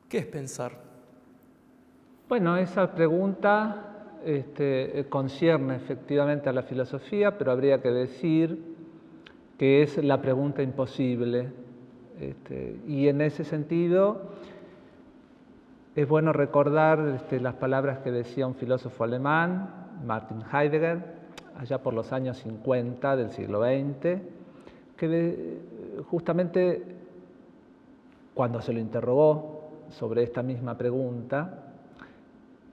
¿Qué es pensar? Bueno, esa pregunta concierne efectivamente a la filosofía, pero habría que decir que es la pregunta imposible. Y en ese sentido es bueno recordar las palabras que decía un filósofo alemán, Martin Heidegger, allá por los años 50 del siglo XX, que justamente cuando se lo interrogó sobre esta misma pregunta,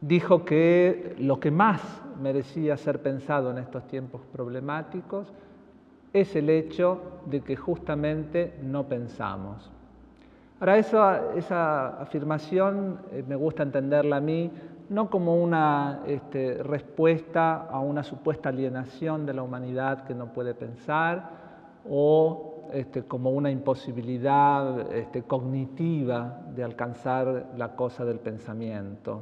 dijo que lo que más merecía ser pensado en estos tiempos problemáticos es el hecho de que justamente no pensamos. Ahora, esa afirmación me gusta entenderla a mí no como una respuesta a una supuesta alienación de la humanidad que no puede pensar o como una imposibilidad cognitiva de alcanzar la cosa del pensamiento.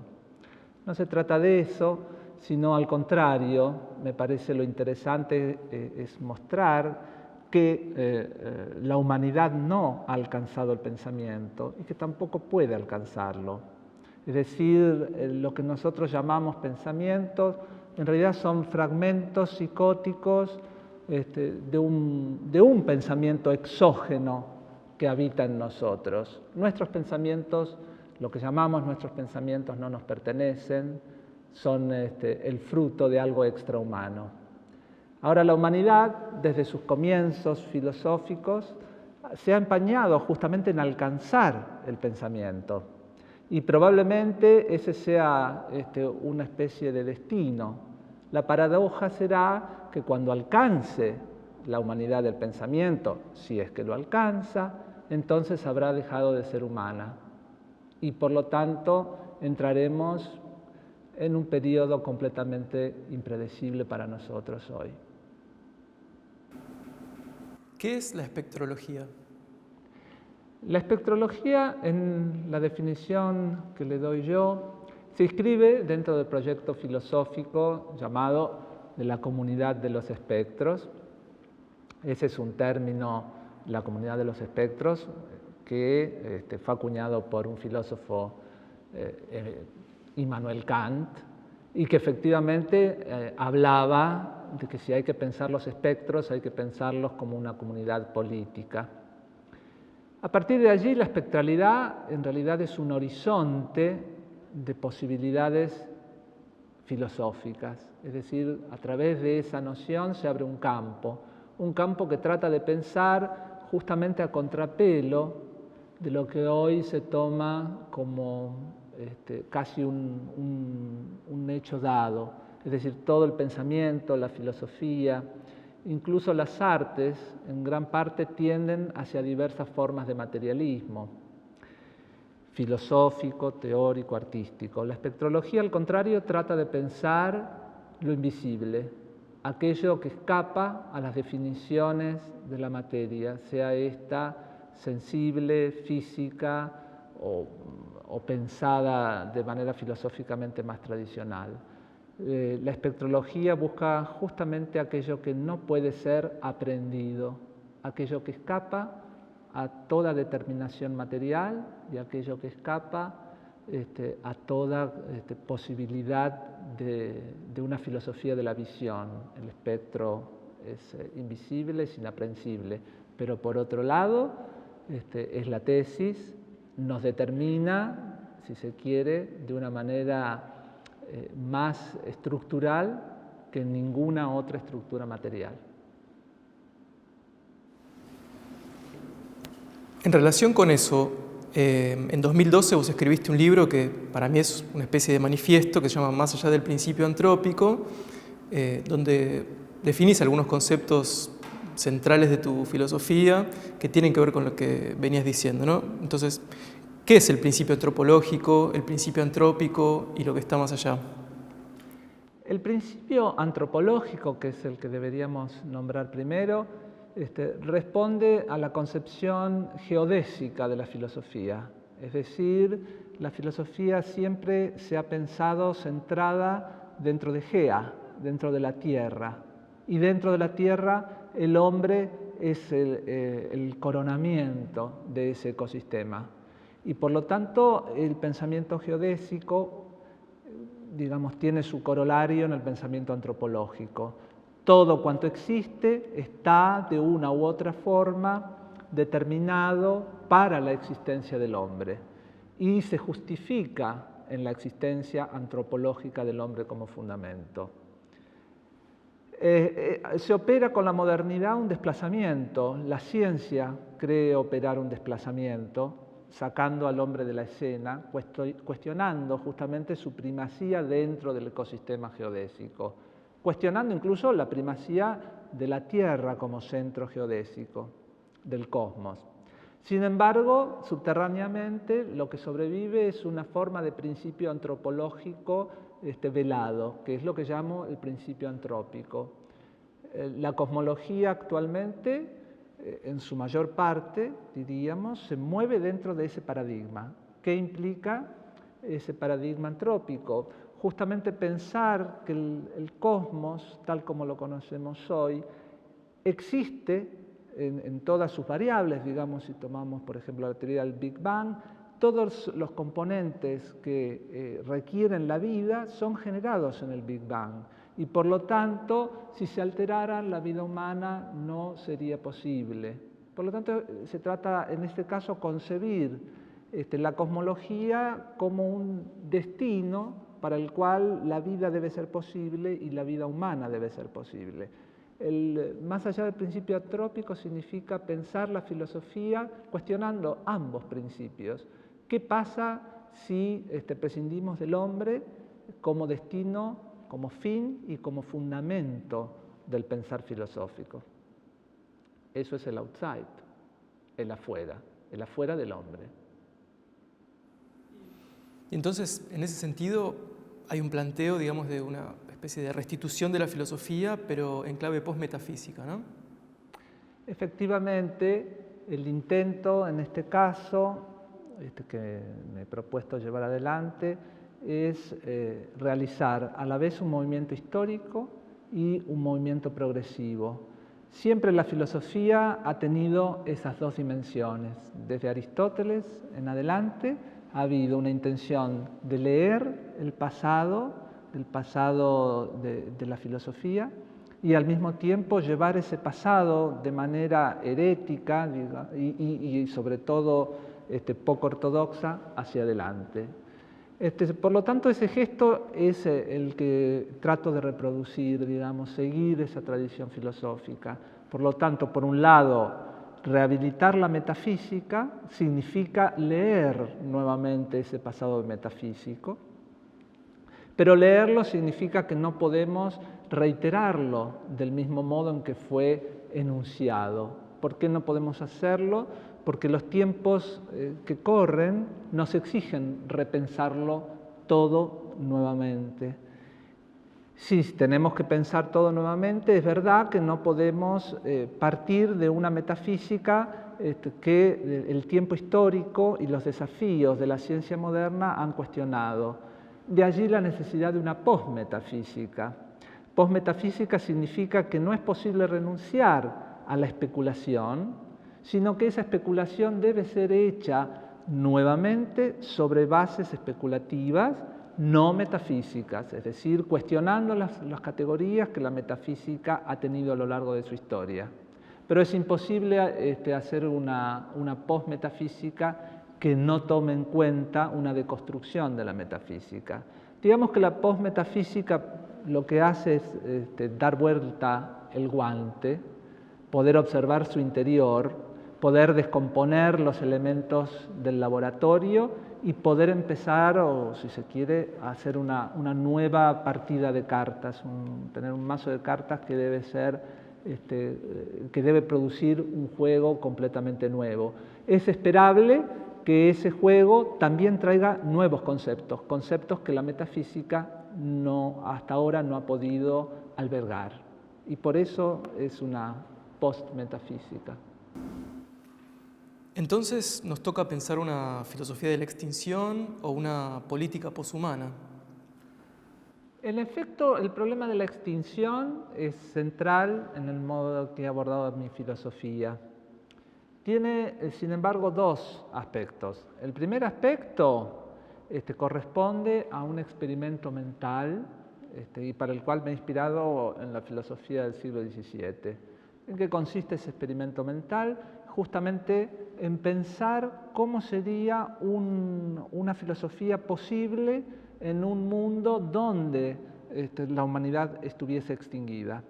No se trata de eso, sino al contrario, me parece lo interesante es mostrar que la humanidad no ha alcanzado el pensamiento y que tampoco puede alcanzarlo. Es decir, lo que nosotros llamamos pensamientos en realidad son fragmentos psicóticos de un pensamiento exógeno que habita en nosotros. Nuestros pensamientos, lo que llamamos nuestros pensamientos, no nos pertenecen, son el fruto de algo extrahumano. Ahora, la humanidad, desde sus comienzos filosóficos, se ha empeñado justamente en alcanzar el pensamiento. Y probablemente ese sea una especie de destino. La paradoja será que cuando alcance la humanidad el pensamiento, si es que lo alcanza, entonces habrá dejado de ser humana. Y por lo tanto entraremos en un periodo completamente impredecible para nosotros hoy. ¿Qué es la espectrología? La espectrología, en la definición que le doy yo, se inscribe dentro del proyecto filosófico llamado de la comunidad de los espectros. Ese es un término, la comunidad de los espectros, que fue acuñado por un filósofo, Immanuel Kant, y que efectivamente hablaba de que si hay que pensar los espectros, hay que pensarlos como una comunidad política. A partir de allí, la espectralidad en realidad es un horizonte de posibilidades filosóficas, es decir, a través de esa noción se abre un campo que trata de pensar justamente a contrapelo de lo que hoy se toma como casi un hecho dado, es decir, todo el pensamiento, la filosofía, incluso las artes, en gran parte tienden hacia diversas formas de materialismo, filosófico, teórico, artístico. La espectrología, al contrario, trata de pensar lo invisible, aquello que escapa a las definiciones de la materia, sea esta sensible, física o pensada de manera filosóficamente más tradicional. La espectrología busca justamente aquello que no puede ser aprendido, aquello que escapa a toda determinación material y aquello que escapa a toda posibilidad de una filosofía de la visión. El espectro es invisible, es inaprensible, pero por otro lado es la tesis, nos determina, si se quiere, de una manera más estructural que en ninguna otra estructura material. En relación con eso, en 2012 vos escribiste un libro que para mí es una especie de manifiesto que se llama Más allá del principio antrópico, donde definís algunos conceptos centrales de tu filosofía que tienen que ver con lo que venías diciendo, ¿no? Entonces, ¿qué es el principio antropológico, el principio antrópico y lo que está más allá? El principio antropológico, que es el que deberíamos nombrar primero, responde a la concepción geodésica de la filosofía. Es decir, la filosofía siempre se ha pensado centrada dentro de Gea, dentro de la Tierra. Y dentro de la Tierra el hombre es el coronamiento de ese ecosistema. Y por lo tanto, el pensamiento geodésico, digamos, tiene su corolario en el pensamiento antropológico. Todo cuanto existe está de una u otra forma determinado para la existencia del hombre y se justifica en la existencia antropológica del hombre como fundamento. Se opera con la modernidad un desplazamiento, la ciencia cree operar un desplazamiento, sacando al hombre de la escena, cuestionando justamente su primacía dentro del ecosistema geodésico, cuestionando incluso la primacía de la Tierra como centro geodésico del cosmos. Sin embargo, subterráneamente lo que sobrevive es una forma de principio antropológico velado, que es lo que llamo el principio antrópico. La cosmología actualmente, en su mayor parte, diríamos, se mueve dentro de ese paradigma. ¿Qué implica ese paradigma antrópico? Justamente pensar que el cosmos, tal como lo conocemos hoy, existe en todas sus variables, digamos, si tomamos, por ejemplo, la teoría del Big Bang, todos los componentes que requieren la vida son generados en el Big Bang y por lo tanto, si se alteraran, la vida humana no sería posible. Por lo tanto, se trata en este caso concebir la cosmología como un destino para el cual la vida debe ser posible y la vida humana debe ser posible. Más allá del principio antrópico significa pensar la filosofía cuestionando ambos principios. ¿Qué pasa si prescindimos del hombre como destino, como fin y como fundamento del pensar filosófico? Eso es el outside, el afuera del hombre. Y entonces, en ese sentido, hay un planteo, digamos, de una especie de restitución de la filosofía, pero en clave postmetafísica, ¿no? Efectivamente, el intento en este caso, que me he propuesto llevar adelante, es realizar a la vez un movimiento histórico y un movimiento progresivo. Siempre la filosofía ha tenido esas dos dimensiones. Desde Aristóteles en adelante ha habido una intención de leer el pasado de la filosofía y al mismo tiempo llevar ese pasado de manera herética y sobre todo poco ortodoxa hacia adelante. Por lo tanto, ese gesto es el que trato de reproducir, digamos, seguir esa tradición filosófica. Por lo tanto, por un lado, rehabilitar la metafísica significa leer nuevamente ese pasado metafísico, pero leerlo significa que no podemos reiterarlo del mismo modo en que fue enunciado. ¿Por qué no podemos hacerlo? Porque los tiempos que corren nos exigen repensarlo todo nuevamente. Si tenemos que pensar todo nuevamente, es verdad que no podemos partir de una metafísica que el tiempo histórico y los desafíos de la ciencia moderna han cuestionado. De allí la necesidad de una postmetafísica. Postmetafísica significa que no es posible renunciar a la especulación, sino que esa especulación debe ser hecha nuevamente sobre bases especulativas, no metafísicas, es decir, cuestionando las categorías que la metafísica ha tenido a lo largo de su historia. Pero es imposible hacer una postmetafísica que no tome en cuenta una deconstrucción de la metafísica. Digamos que la postmetafísica lo que hace es dar vuelta el guante, poder observar su interior, poder descomponer los elementos del laboratorio y poder empezar, o si se quiere, a hacer una nueva partida de cartas, tener un mazo de cartas que debe ser, que debe producir un juego completamente nuevo. Es esperable que ese juego también traiga nuevos conceptos que la metafísica hasta ahora no ha podido albergar. Y por eso es una postmetafísica. Entonces nos toca pensar una filosofía de la extinción o una política poshumana. En efecto, el problema de la extinción es central en el modo que he abordado mi filosofía. Tiene, sin embargo, dos aspectos. El primer aspecto corresponde a un experimento mental y para el cual me he inspirado en la filosofía del siglo XVII. ¿En qué consiste ese experimento mental? Justamente en pensar cómo sería una filosofía posible en un mundo donde la humanidad estuviese extinguida.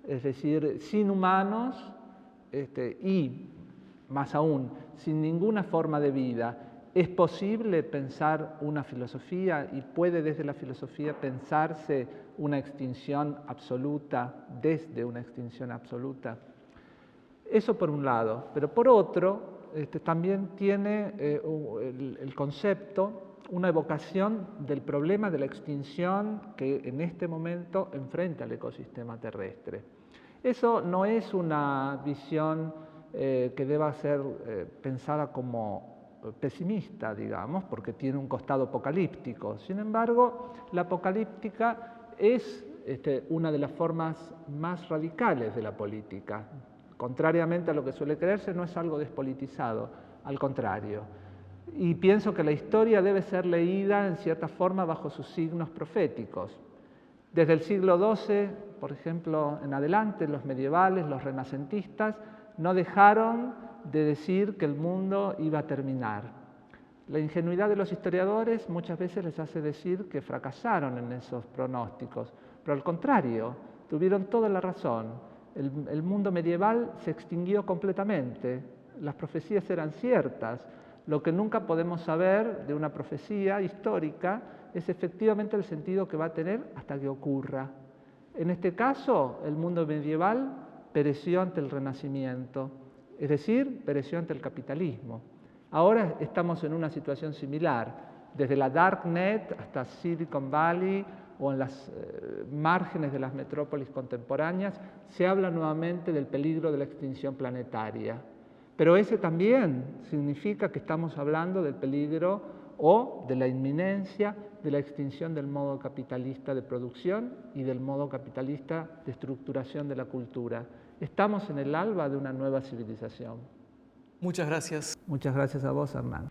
Es decir, sin humanos y, más aún, sin ninguna forma de vida. ¿Es posible pensar una filosofía y puede desde la filosofía pensarse una extinción absoluta, desde una extinción absoluta? Eso por un lado, pero por otro también tiene el concepto una evocación del problema de la extinción que en este momento enfrenta el ecosistema terrestre. Eso no es una visión que deba ser pensada como pesimista, digamos, porque tiene un costado apocalíptico. Sin embargo, la apocalíptica es una de las formas más radicales de la política. Contrariamente a lo que suele creerse, no es algo despolitizado, al contrario. Y pienso que la historia debe ser leída en cierta forma bajo sus signos proféticos. Desde el siglo XII, por ejemplo, en adelante, los medievales, los renacentistas, no dejaron de decir que el mundo iba a terminar. La ingenuidad de los historiadores muchas veces les hace decir que fracasaron en esos pronósticos, pero al contrario, tuvieron toda la razón. El mundo medieval se extinguió completamente, las profecías eran ciertas. Lo que nunca podemos saber de una profecía histórica es efectivamente el sentido que va a tener hasta que ocurra. En este caso, el mundo medieval pereció ante el Renacimiento, es decir, pereció ante el capitalismo. Ahora estamos en una situación similar, desde la Darknet hasta Silicon Valley o en las márgenes de las metrópolis contemporáneas, se habla nuevamente del peligro de la extinción planetaria. Pero ese también significa que estamos hablando del peligro o de la inminencia de la extinción del modo capitalista de producción y del modo capitalista de estructuración de la cultura. Estamos en el alba de una nueva civilización. Muchas gracias. Muchas gracias a vos, Hernán.